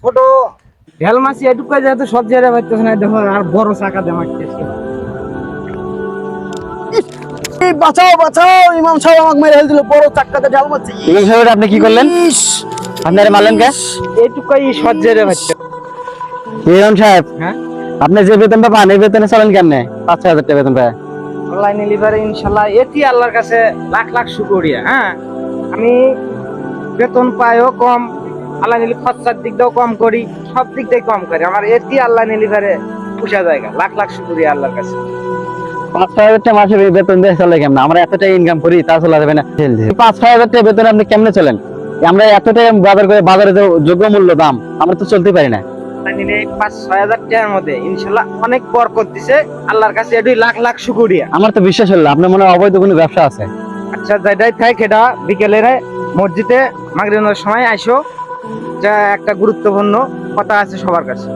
ছোট ঢেল মাছি এটুকু যেহেতু সব জায়গায় পাইতেছে না, দেখো আর বড় চাকা দিয়ে মারতেছি। এই বাঁচাও বাঁচাও, ইমাম সাহেব আমাকে মেরে দিল বড় চাক্কাতে ঢাল মারছে। ইমাম সাহেব আপনি কি করলেন? আপনারা মারলেন কে? এটুকুই সব জায়গায় পাইতে। ইমাম সাহেব হ্যাঁ, আপনি যে বেতনটা পান এই বেতনে চলেন কেমনে? 5-6 হাজার টাকা বেতন পায়। অনলাইনে লিভারে ইনশাল্লাহ এটি আল্লাহর কাছে লাখ লাখ শুকরিয়া। হ্যাঁ, আমি বেতন পাইও কম, আল্লাহ নিলি খরচার দিক দিয়েও কম করি, সব দিক দিয়ে কম করি। আমার এটি আল্লাহ লিভারে পুষা জায়গা, লাখ লাখ শুকরিয়া আল্লাহর কাছে। 5-6 হাজার টাকা মাসে বেতন দিয়ে চলে কেমনে? আমরা এত টাকা ইনকাম করি তা চলা যাবে না। 5-6 হাজার টাকা বেতন আপনি কেমনে চলেন? আমরা এত টাকা বাজার করে বাজারে যে যোগ্য মূল্য দাম আমরা তো চলতে পারি না। আল্লাহ নিলে 5-6 হাজার টাকার মধ্যে ইনশাল্লাহ অনেক বরকত দিছে আল্লাহর কাছে, এটি লাখ লাখ শুকরিয়া। আমার তো বিশ্বাস হলো আপনার মনে হয় অবৈধ কোনো ব্যবসা আছে। আচ্ছা, যেটাই থাক এটা বিকেলের মসজিদে মাগরিবের সময় আইসো, যা একটা গুরুত্বপূর্ণ কথা আছে সবার কাছে,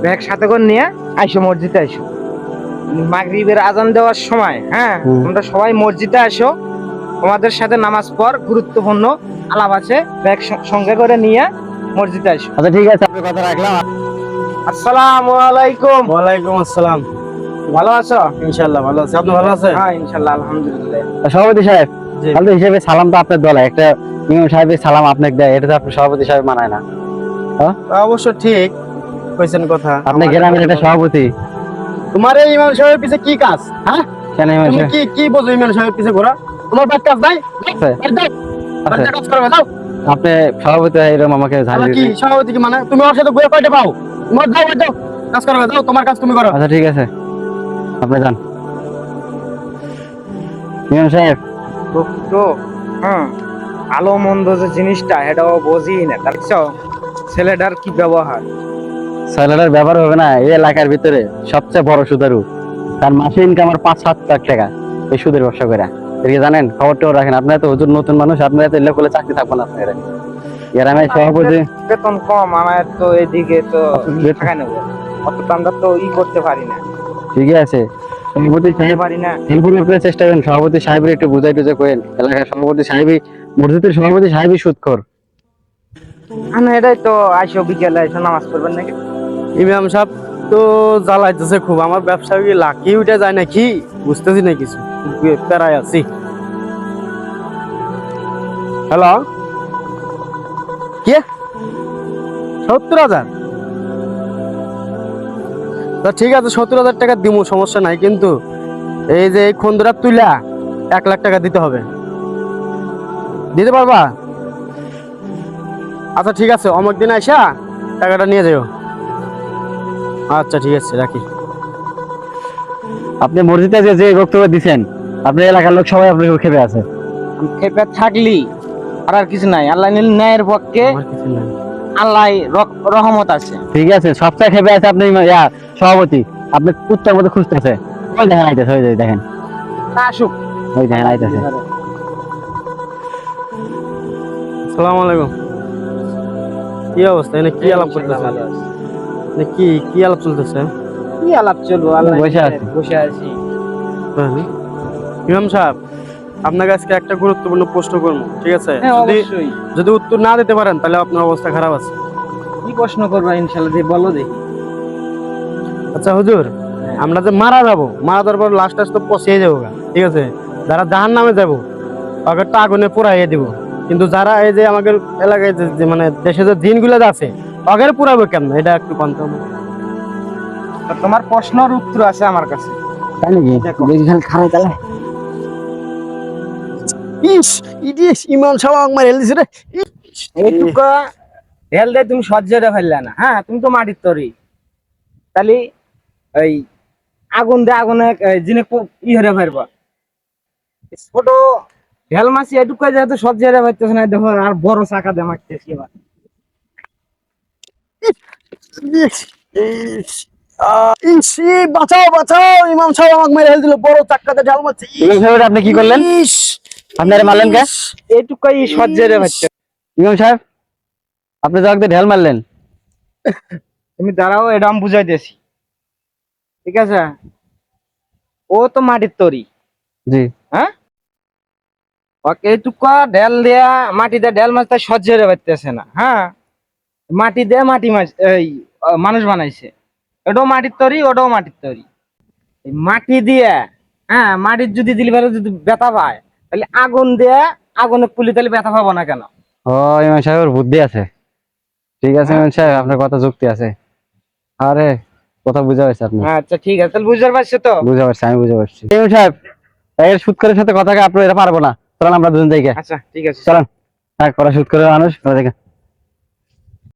ব্যাগ সাথে করে নিয়ে আইসো, মসজিদে আইসো মাগরিবের আজান দেওয়ার সময়। হ্যাঁ, তোমরা সবাই মসজিদে আসো, তোমাদের সাথে নামাজ পড়, গুরুত্বপূর্ণ আলাপ আছে, ব্যাগ সঙ্গে করে নিয়ে মসজিদে আসো। আচ্ছা ঠিক আছে, আপনার কথা রাখলাম। আসসালামু আলাইকুম। ওয়ালাইকুম আসসালাম। ভালো আছো? ইনশাআল্লাহ ভালো আছি, আপনি ভালো আছেন? হ্যাঁ ইনশাল্লাহ, আলহামদুলিল্লাহ। সভাপতি সাহেব জি। তাহলে হিসেবে সালাম তো আপনার দলে একটা ইমাম সাহেবের সালাম আপনাকে দেয়, এটা তো আপনার সভাপতি সাহেব মানায় না। অবশ্য ঠিক কইছেন কথা। আপনি গ্রামের একটা সভাপতি। তোমার এই ইমাম সাহেবের পিছে কি কাজ? হ্যাঁ, কেন ইমাম তুমি সাহেব? কি কি বোঝো ইমাম সাহেবের পিছে ঘোরা? তোমার বাড়ির কাজ নাই? আছে। বাড়ির দাও, বাড়িতে আছে। কাজ করবে দাও। আপনি সভাপতি এরকম আমাকে আমার ঝাড়ি কি দিতে। সভাপতি কি মানে তুমি ওর সাথে ঘুরে কয়টা পাও? তোমার দাও, বাড়ি দাও, কাজ করবে দাও, তোমার কাজ তুমি করো। আচ্ছা ঠিক আছে, আপনি যান। ইমাম সাহেব তো হ্যাঁ, ভালো মন্দ যে জিনিসটা এটাও বুঝি না, দেখছো ছেলেটার কি ব্যবহার। ছেলেটার ব্যাপার হবে না, এই এলাকার ভিতরে সবচেয়ে বড় সুদারু, তার মাসে ইনকাম আর 5-7 লাখ টাকা এই সুদের ব্যবসা করে। এদিকে জানেন, খবরটাও রাখেন। আপনারা তো হুজুর নতুন মানুষ, আপনারা তো এলাকা চাকরি থাকবো না আপনার গ্রামের সভাপতি। বেতন কম, আমার তো এদিকে তো বেতন- টাকা নেবো, অত তো আমরা তো করতে পারি না, ঠিকই আছে, সভাপতি সাহেব পারি না। হেল্পফুল আপনারা চেষ্টা করেন। সভাপতি সাহেবের একটু বুঝাই টুঝাই করেন, এলাকার সভাপতি সাহেবই, মসজিদের সভাপতি সাহেবই সুদখোর। এটাই তো আইসো, বিকেলে আইসো, নামাজ পড়বেন নাকি? ইমাম সাহেব তো জ্বালাইতেছে খুব, আমার ব্যবসা কি লাকি উঠে যায় নাকি বুঝতেছি না কিছু, প্যারায় আছি। হ্যালো, কে? 70,000? তা ঠিক আছে, 70,000 টাকা দিব, সমস্যা নাই, কিন্তু এই যে এই খন্দরা তুইলা 1 লাখ টাকা দিতে হবে। দিতে পারবা? আচ্ছা ঠিক আছে, অমুক দিন আইসা টাকাটা নিয়ে যাও। আচ্ছা ঠিক আছে, রাখি। আপনি মসজিদে যে যে বক্তব্য দিচ্ছেন, আপনার এলাকার লোক সবাই আপনাকে খেপে আছে। খেপে থাকলি আর কিছু নাই, আল্লাহ ন্যায়ের পক্ষে আমার কিছু নাই। আল্লাহ রহমত আছে। ঠিক আছে, সবচেয়ে খেপে আছে আপনি সভাপতি। আপনি কুত্তার মধ্যে খুঁজতেছে, ওই দেখেন আইতেছে, ওই যে দেখেন, তা আসুক। ওই দেখেন আইতেছে। আসসালামু আলাইকুম। কি অবস্থা? এনে কি আলাপ করতেছে? ভালো আছে। এনে কি কি আলাপ চলতেছে? কি আলাপ চলবো, আল্লাহ বসে আছি। বসে আছি। ইমাম সাহেব, আপনার কাছে একটা গুরুত্বপূর্ণ প্রশ্ন করবো, ঠিক আছে? হ্যাঁ যদি অবশ্যই। যদি উত্তর না দিতে পারেন তাহলে আপনার অবস্থা খারাপ আছে। কি প্রশ্ন করবা ইনশাআল্লাহ, দিয়ে বলো দেখি। আচ্ছা হুজুর, আমরা যে মারা যাবো, মারা যাওয়ার পর লাস্ট তো পচিয়ে যাবো গা, ঠিক আছে? যারা জাহান নামে যাবো তাকে তো আগুনে পোড়াইয়ে দিব, কিন্তু যারা এই যে আমাদের এলাকায় যে মানে দেশে যে জিনগুলো আছে তাদের পুরাবো কেমন, এটা একটু কনফার্ম। তা তোমার প্রশ্নের উত্তর আছে আমার কাছে। তাই নাকি? দেখো। দেখি খালি খারাই তাহলে। ইস, ইডিস, ইমাম সাহেব আমাকে মেরে দিছে রে। এইটুকা ঢেল দিয়ে তুমি সহ্যে ফেললে না। হ্যাঁ, তুমি তো মাটির তরি, তাহলে এই আগুন দিয়ে আগুনে জিনে হরে ফেলবা। ছোট ঢেল মাছি এটুকু যেহেতু সহ্যে ফেলতেছে না, দেখো আর বড় চাকা দিয়ে মারতেছি এবার। ইস, ইস, ইস, বাঁচাও বাঁচাও, ইমাম সাহেব আমাকে মেরে দিল বড় চাক্কাতে ঢাল মারছে। ইমাম সাহেব আপনি কি করলেন? ইস, আপনারা মারলেন কে? এইটুকুই সহ্যে ফেলতে। ইমাম সাহেব আপনি তো একদম ঢেল মারলেন। তুমি দাঁড়াও, এটা আমি বুঝাইতেছি, ঠিক আছে? ও তো মাটির তরি, জি। হ্যাঁ, ওকে এইটুকা ঢেল দেয়া মাটিতে ঢেল মাছটা সহ্যে পারতেছে না। হ্যাঁ, মাটি দিয়ে মানুষ বানাইছে, ওটাও মাটির তৈরি, ওটাও মাটির তৈরি। এই মাটি দিয়ে, হ্যাঁ, মাটির যদি দিলে যদি ব্যথা পায়, তাহলে আগুন দিয়ে আগুনে পুলি তাহলে ব্যথা পাবো না কেন? ও ইমাম সাহেবের বুদ্ধি আছে। ঠিক আছে ইমাম সাহেব, আপনার কথা যুক্তি আছে। আরে কথা বুঝা পারছি আপনি। আচ্ছা ঠিক আছে, তাহলে বুঝতে পারছো তো? বুঝা পারছি, আমি বুঝা পারছি। ইমাম সাহেব, এর সুৎকরের সাথে কথা আপনি এটা পারবো না, চলেন আমরা দুজন যাই। আচ্ছা ঠিক আছে। চলেন, হ্যাঁ, করা সুৎকরের মানুষ, ওরা দেখে